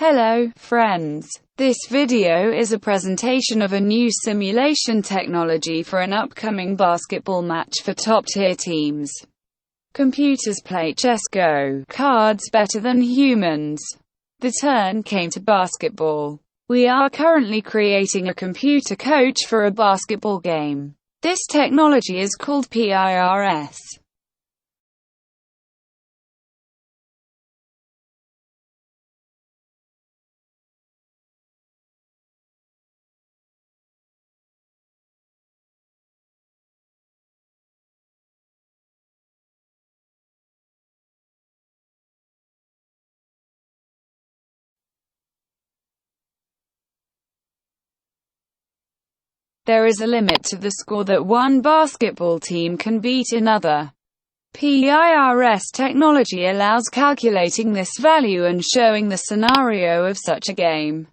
Hello, friends. This video is a presentation of a new simulation technology for an upcoming basketball match for top-tier teams. Computers play chess Go cards better than humans. The turn came to basketball. We are currently creating a computer coach for a basketball game. This technology is called PIRS. There is a limit to the score that one basketball team can beat another. PIRS technology allows calculating this value and showing the scenario of such a game.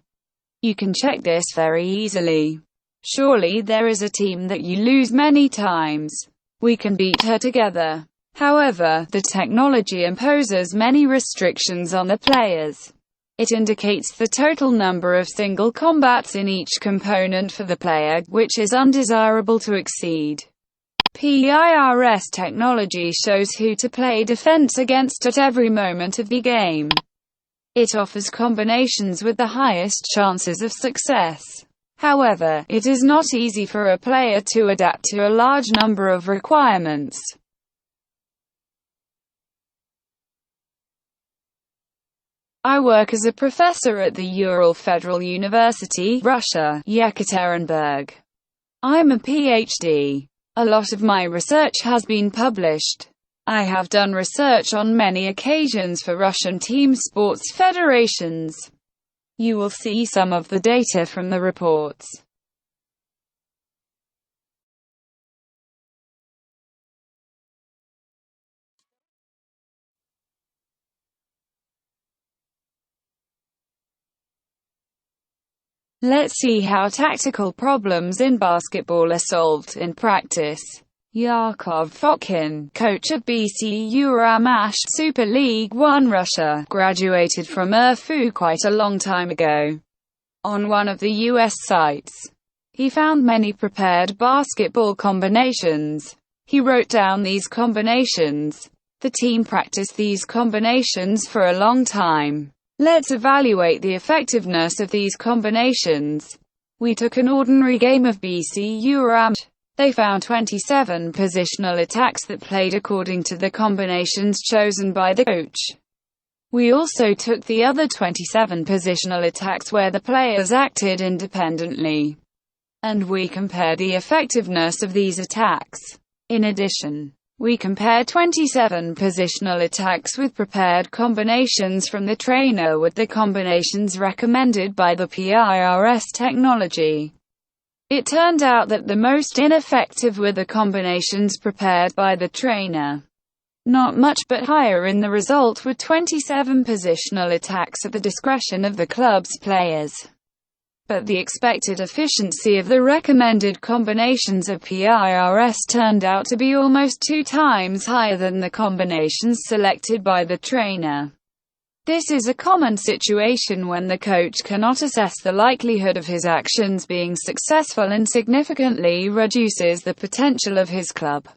You can check this very easily. Surely there is a team that you lose many times. We can beat her together. However, the technology imposes many restrictions on the players. It indicates the total number of single combats in each component for the player, which is undesirable to exceed. PIRS technology shows who to play defense against at every moment of the game. It offers combinations with the highest chances of success. However, it is not easy for a player to adapt to a large number of requirements. I work as a professor at the Ural Federal University, Russia, Yekaterinburg. I'm a PhD. A lot of my research has been published. I have done research on many occasions for Russian team sports federations. You will see some of the data from the reports. Let's see how tactical problems in basketball are solved in practice. Yakov Fokhin, coach of BC Uramash Super League 1 Russia, graduated from URFU quite a long time ago. On one of the US sites, he found many prepared basketball combinations. He wrote down these combinations. The team practiced these combinations for a long time. Let's evaluate the effectiveness of these combinations. We took an ordinary game of BC Uramash. They found 27 positional attacks that played according to the combinations chosen by the coach. We also took the other 27 positional attacks where the players acted independently. And we compared the effectiveness of these attacks. In addition, we compared 27 positional attacks with prepared combinations from the trainer with the combinations recommended by the PIRS technology. It turned out that the most ineffective were the combinations prepared by the trainer. Not much but higher in the result were 27 positional attacks at the discretion of the club's players. But the expected efficiency of the recommended combinations of PIRS turned out to be almost 2 times higher than the combinations selected by the trainer. This is a common situation when the coach cannot assess the likelihood of his actions being successful and significantly reduces the potential of his club.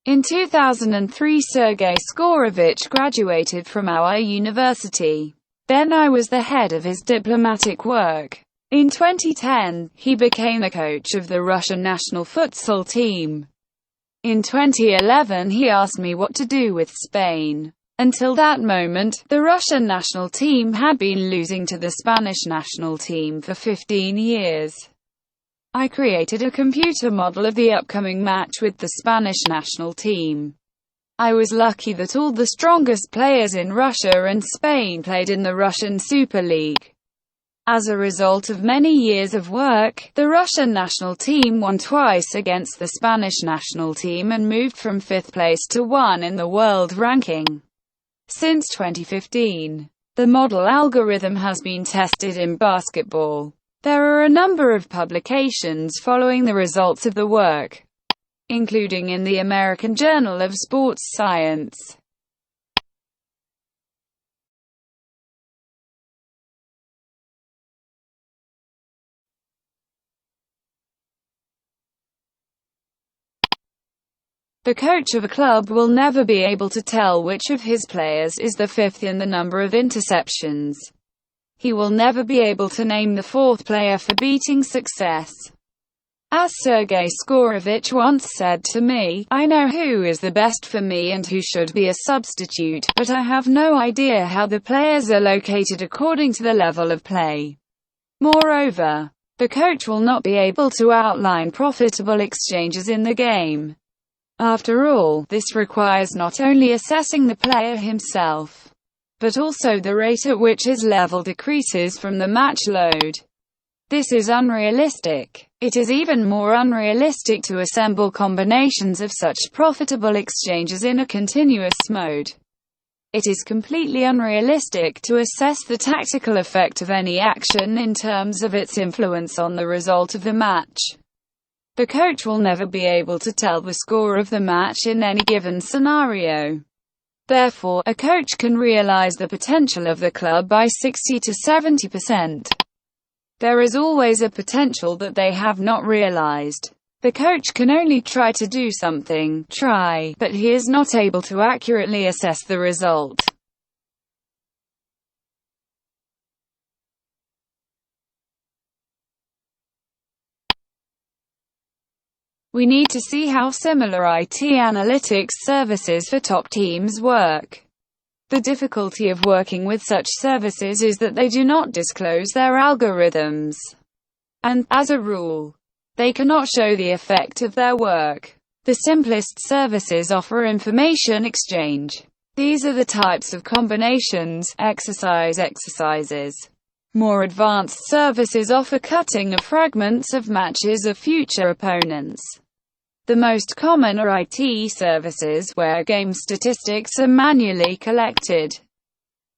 In 2003, Sergei Skorovich graduated from our university. Then I was the head of his diplomatic work. In 2010, he became the coach of the Russian national futsal team. In 2011, he asked me what to do with Spain. Until that moment, the Russian national team had been losing to the Spanish national team for 15 years. I created a computer model of the upcoming match with the Spanish national team. I was lucky that all the strongest players in Russia and Spain played in the Russian Super League. As a result of many years of work, the Russian national team won twice against the Spanish national team and moved from 5th place to 1 in the world ranking. Since 2015, the model algorithm has been tested in basketball. There are a number of publications following the results of the work, including in the American Journal of Sports Science. The coach of a club will never be able to tell which of his players is the 5th in the number of interceptions. He will never be able to name the 4th player for beating success. As Sergei Skorovich once said to me, "I know who is the best for me and who should be a substitute, but I have no idea how the players are located according to the level of play." Moreover, the coach will not be able to outline profitable exchanges in the game. After all, this requires not only assessing the player himself, but also the rate at which his level decreases from the match load. This is unrealistic. It is even more unrealistic to assemble combinations of such profitable exchanges in a continuous mode. It is completely unrealistic to assess the tactical effect of any action in terms of its influence on the result of the match. The coach will never be able to tell the score of the match in any given scenario. Therefore, a coach can realize the potential of the club by 60 to 70%. There is always a potential that they have not realized. The coach can only try to do something, but he is not able to accurately assess the result. We need to see how similar IT analytics services for top teams work. The difficulty of working with such services is that they do not disclose their algorithms. And, as a rule, they cannot show the effect of their work. The simplest services offer information exchange. These are the types of combinations, exercises. More advanced services offer cutting of fragments of matches of future opponents. The most common are IT services, where game statistics are manually collected.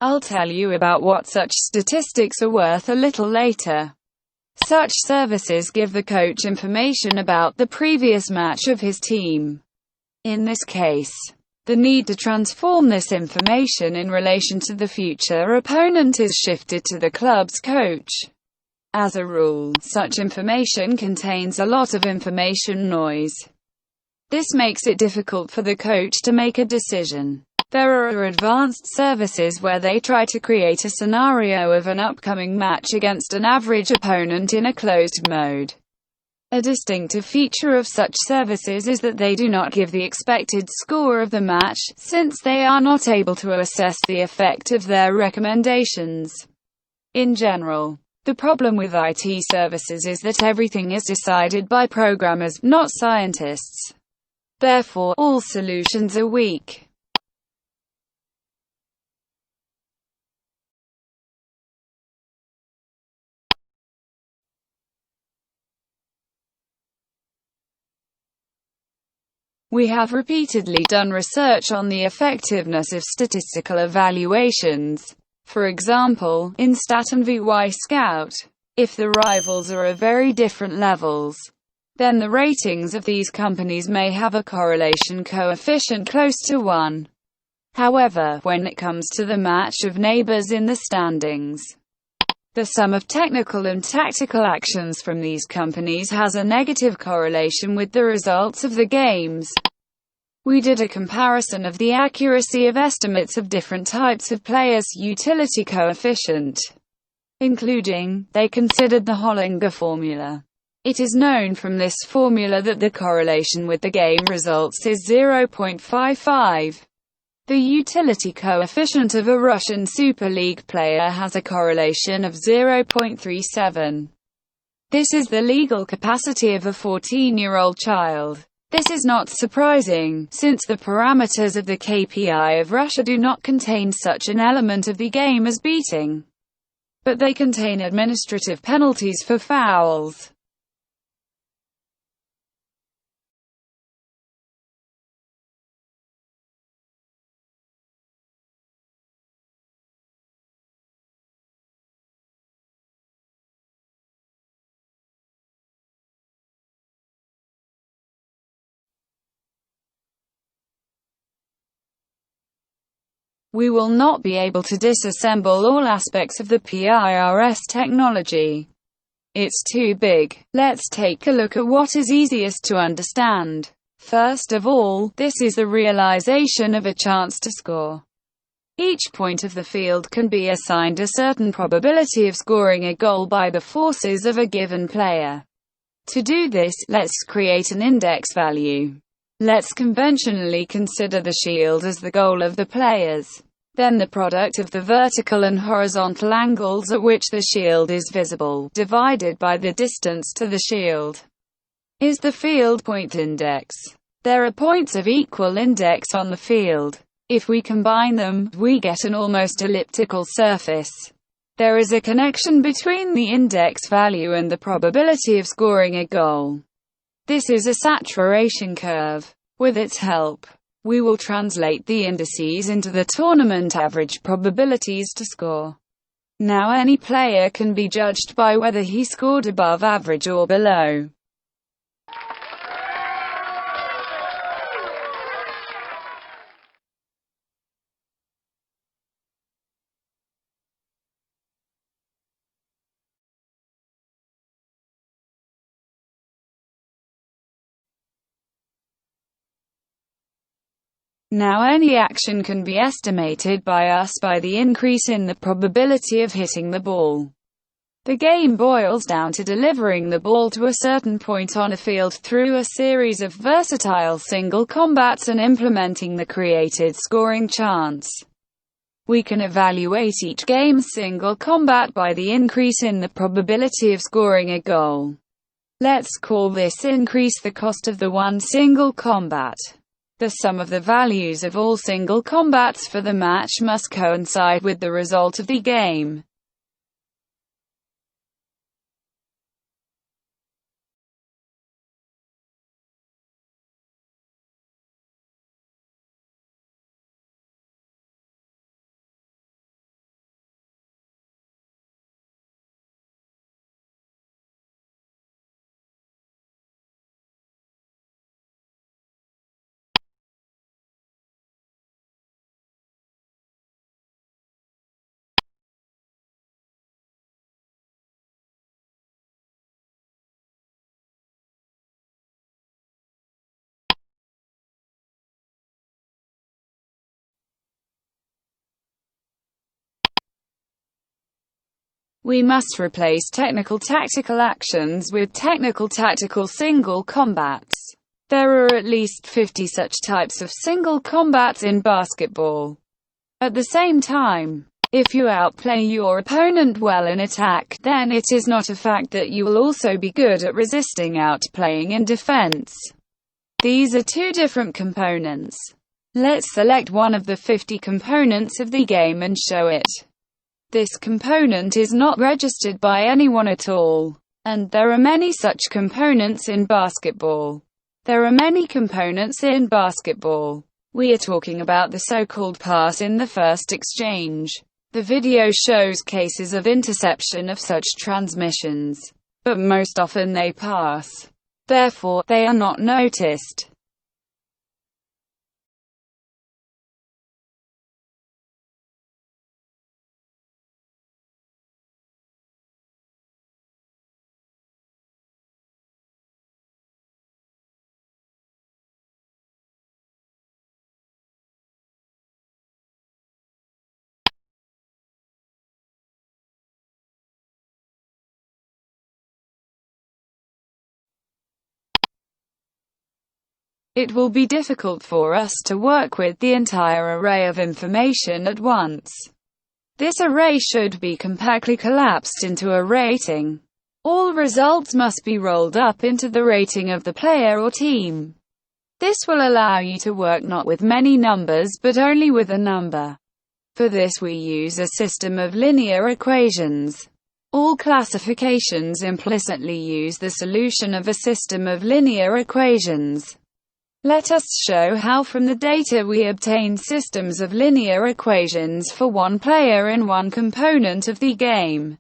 I'll tell you about what such statistics are worth a little later. Such services give the coach information about the previous match of his team. In this case, the need to transform this information in relation to the future opponent is shifted to the club's coach. As a rule, such information contains a lot of information noise. This makes it difficult for the coach to make a decision. There are advanced services where they try to create a scenario of an upcoming match against an average opponent in a closed mode. A distinctive feature of such services is that they do not give the expected score of the match, since they are not able to assess the effect of their recommendations. In general, the problem with IT services is that everything is decided by programmers, not scientists. Therefore, all solutions are weak. We have repeatedly done research on the effectiveness of statistical evaluations. For example, in Stat and VY Scout. If the rivals are of very different levels, then the ratings of these companies may have a correlation coefficient close to 1. However, when it comes to the match of neighbors in the standings, the sum of technical and tactical actions from these companies has a negative correlation with the results of the games. We did a comparison of the accuracy of estimates of different types of players' utility coefficient, including, they considered the Hollinger formula. It is known from this formula that the correlation with the game results is 0.55. The utility coefficient of a Russian Super League player has a correlation of 0.37. This is the legal capacity of a 14-year-old child. This is not surprising, since the parameters of the KPI of Russia do not contain such an element of the game as beating, but they contain administrative penalties for fouls. We will not be able to disassemble all aspects of the PIRS technology. It's too big. Let's take a look at what is easiest to understand. First of all, this is the realization of a chance to score. Each point of the field can be assigned a certain probability of scoring a goal by the forces of a given player. To do this, let's create an index value. Let's conventionally consider the shield as the goal of the players. Then the product of the vertical and horizontal angles at which the shield is visible, divided by the distance to the shield, is the field point index. There are points of equal index on the field. If we combine them, we get an almost elliptical surface. There is a connection between the index value and the probability of scoring a goal. This is a saturation curve. With its help, we will translate the indices into the tournament average probabilities to score. Now any player can be judged by whether he scored above average or below. Now any action can be estimated by us by the increase in the probability of hitting the ball. The game boils down to delivering the ball to a certain point on a field through a series of versatile single combats and implementing the created scoring chance. We can evaluate each game's single combat by the increase in the probability of scoring a goal. Let's call this increase the cost of the one single combat. The sum of the values of all single combats for the match must coincide with the result of the game. We must replace technical tactical actions with technical tactical single combats. There are at least 50 such types of single combats in basketball. At the same time, if you outplay your opponent well in attack, then it is not a fact that you will also be good at resisting outplaying in defense. These are two different components. Let's select one of the 50 components of the game and show it. This component is not registered by anyone at all. And there are many such components in basketball. There are many components in basketball. We are talking about the so-called pass in the first exchange. The video shows cases of interception of such transmissions, but most often they pass. Therefore, they are not noticed. it will be difficult for us to work with the entire array of information at once. This array should be compactly collapsed into a rating. All results must be rolled up into the rating of the player or team. This will allow you to work not with many numbers but only with a number. For this we use a system of linear equations. All classifications implicitly use the solution of a system of linear equations. Let us show how from the data we obtain systems of linear equations for one player in one component of the game.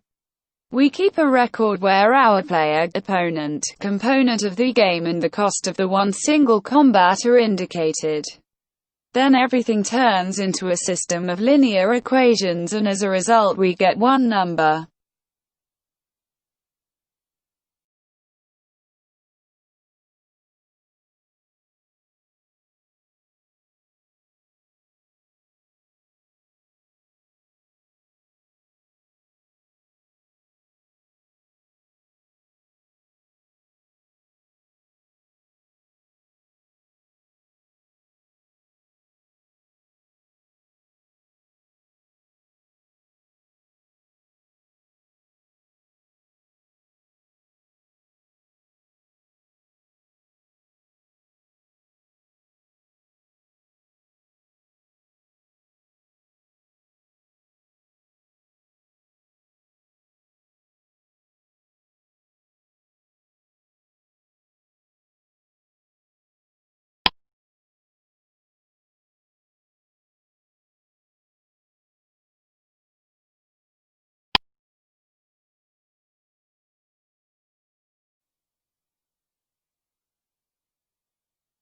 We keep a record where our player, opponent, component of the game and the cost of the one single combat are indicated. Then everything turns into a system of linear equations and as a result we get one number.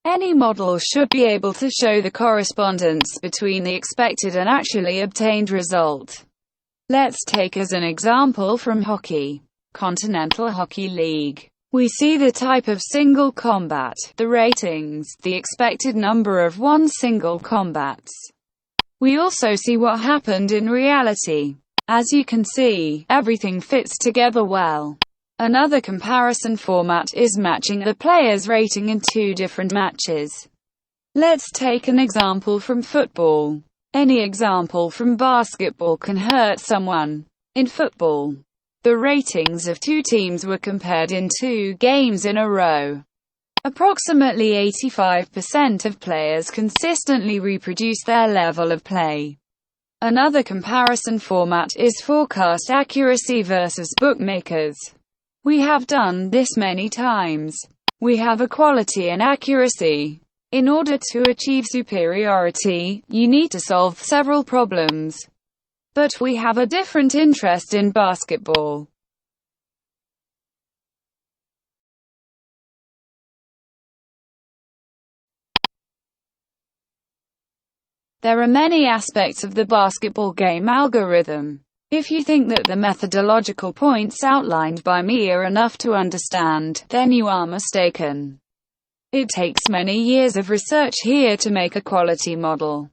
Any model should be able to show the correspondence between the expected and actually obtained result. Let's take as an example from hockey. Continental Hockey League. We see the type of single combat, the ratings, the expected number of one single combats. We also see what happened in reality. As you can see, everything fits together well. Another comparison format is matching the player's rating in two different matches. Let's take an example from football. Any example from basketball can hurt someone. In football, the ratings of two teams were compared in 2 games in a row. Approximately 85% of players consistently reproduce their level of play. Another comparison format is forecast accuracy versus bookmakers. We have done this many times. We have equality and accuracy. In order to achieve superiority, you need to solve several problems. But we have a different interest in basketball. There are many aspects of the basketball game algorithm. If you think that the methodological points outlined by me are enough to understand, then you are mistaken. It takes many years of research here to make a quality model.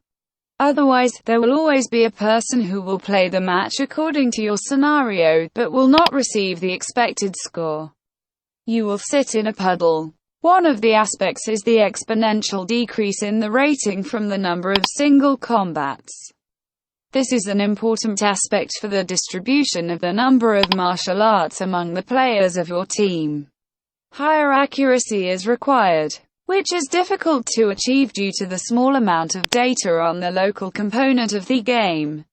Otherwise, there will always be a person who will play the match according to your scenario, but will not receive the expected score. You will sit in a puddle. One of the aspects is the exponential decrease in the rating from the number of single combats. This is an important aspect for the distribution of the number of martial arts among the players of your team. Higher accuracy is required, which is difficult to achieve due to the small amount of data on the local component of the game.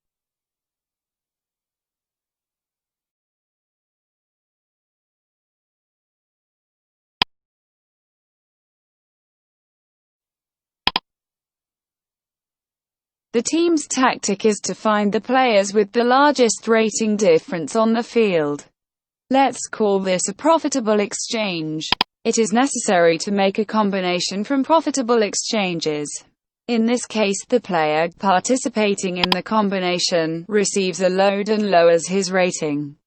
The team's tactic is to find the players with the largest rating difference on the field. Let's call this a profitable exchange. It is necessary to make a combination from profitable exchanges. In this case, the player participating in the combination receives a load and lowers his rating.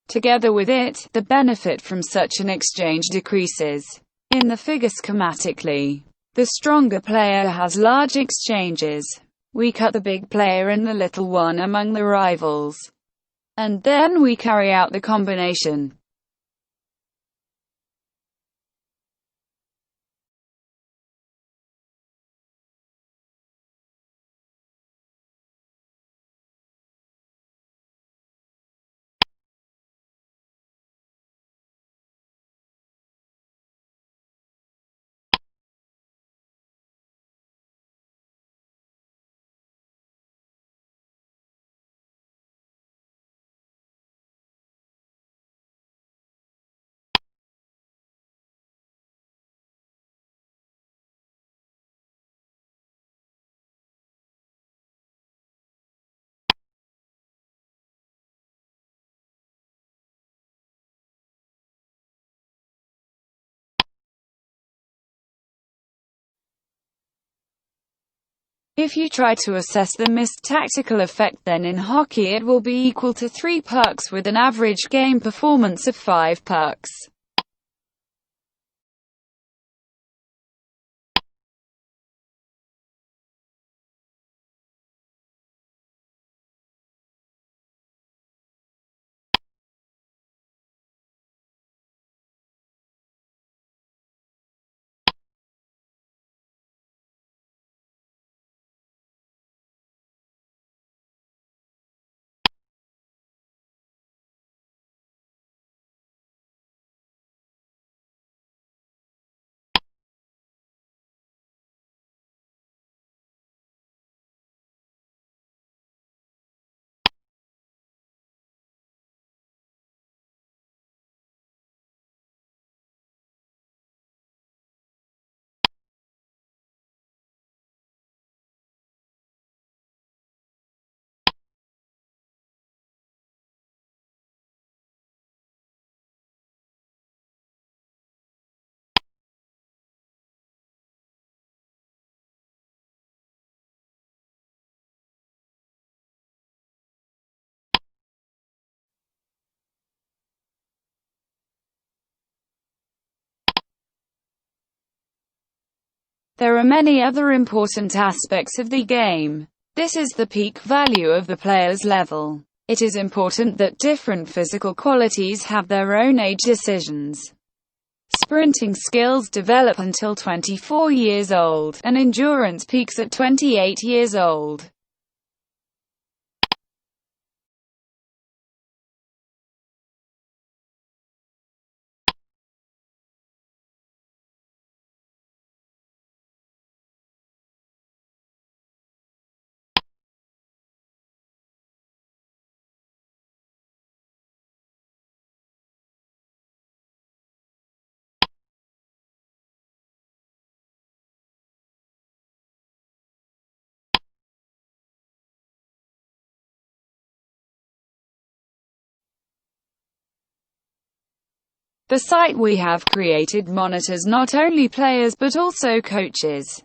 Together with it, the benefit from such an exchange decreases. In the figure schematically, the stronger player has large exchanges. We cut the big player and the little one among the rivals. And then we carry out the combination. If you try to assess the missed tactical effect, then in hockey it will be equal to 3 pucks with an average game performance of 5 pucks. There are many other important aspects of the game. This is the peak value of the player's level. It is important that different physical qualities have their own age decisions. Sprinting skills develop until 24 years old, and endurance peaks at 28 years old. The site we have created monitors not only players but also coaches.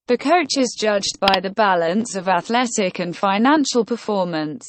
The coach is judged by the balance of athletic and financial performance.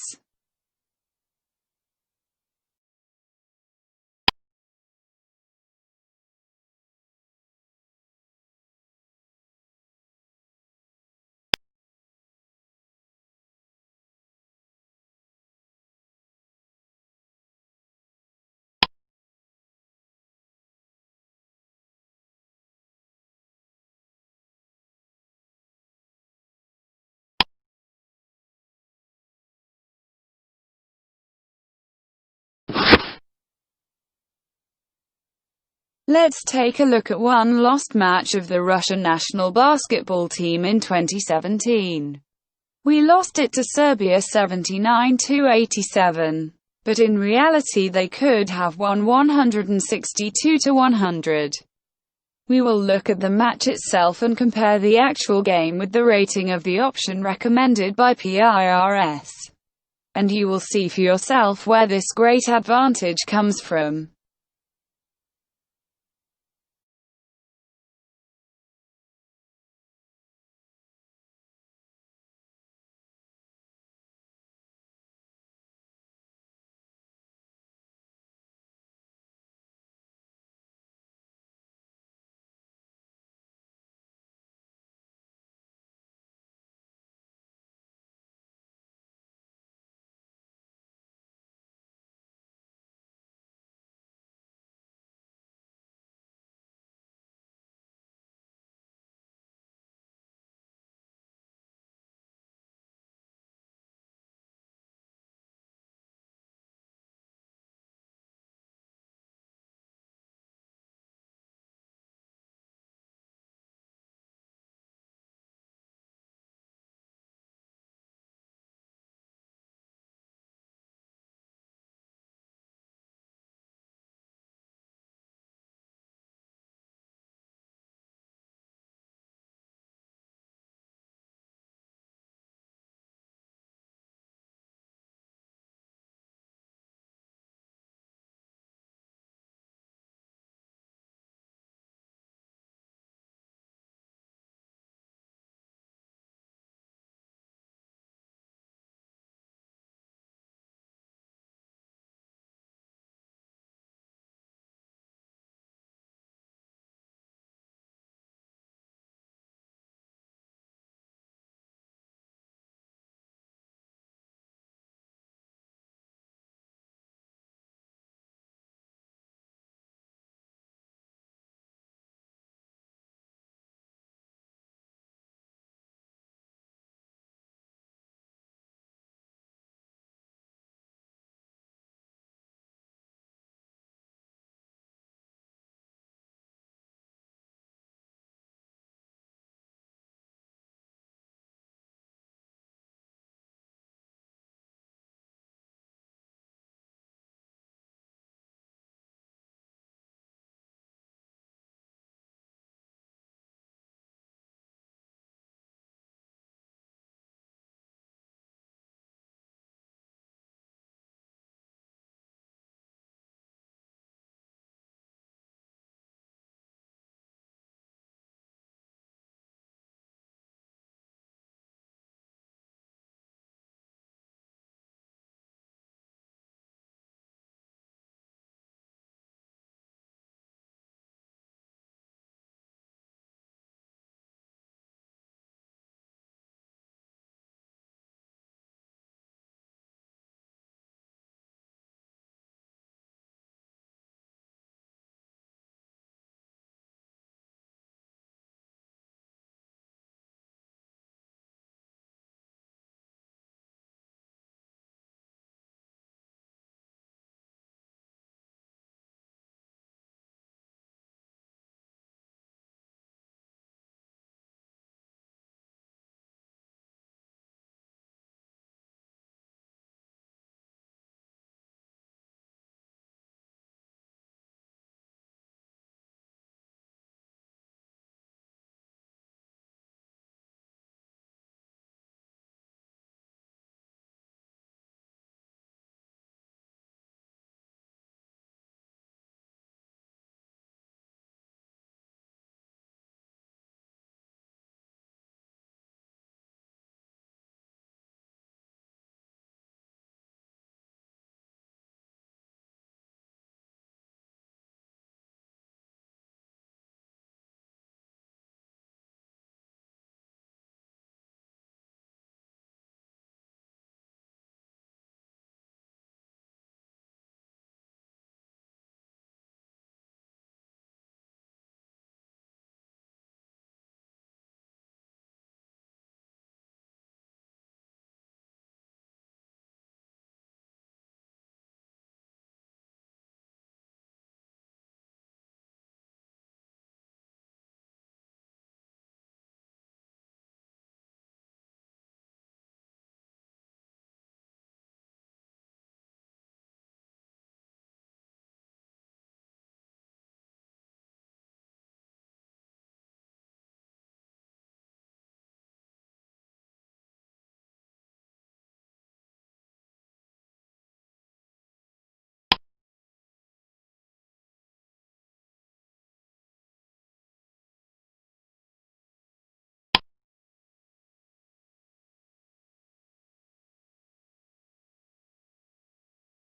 Let's take a look at one lost match of the Russian national basketball team in 2017. We lost it to Serbia 79-87. But in reality they could have won 162-100. We will look at the match itself and compare the actual game with the rating of the option recommended by PIRS. And you will see for yourself where this great advantage comes from.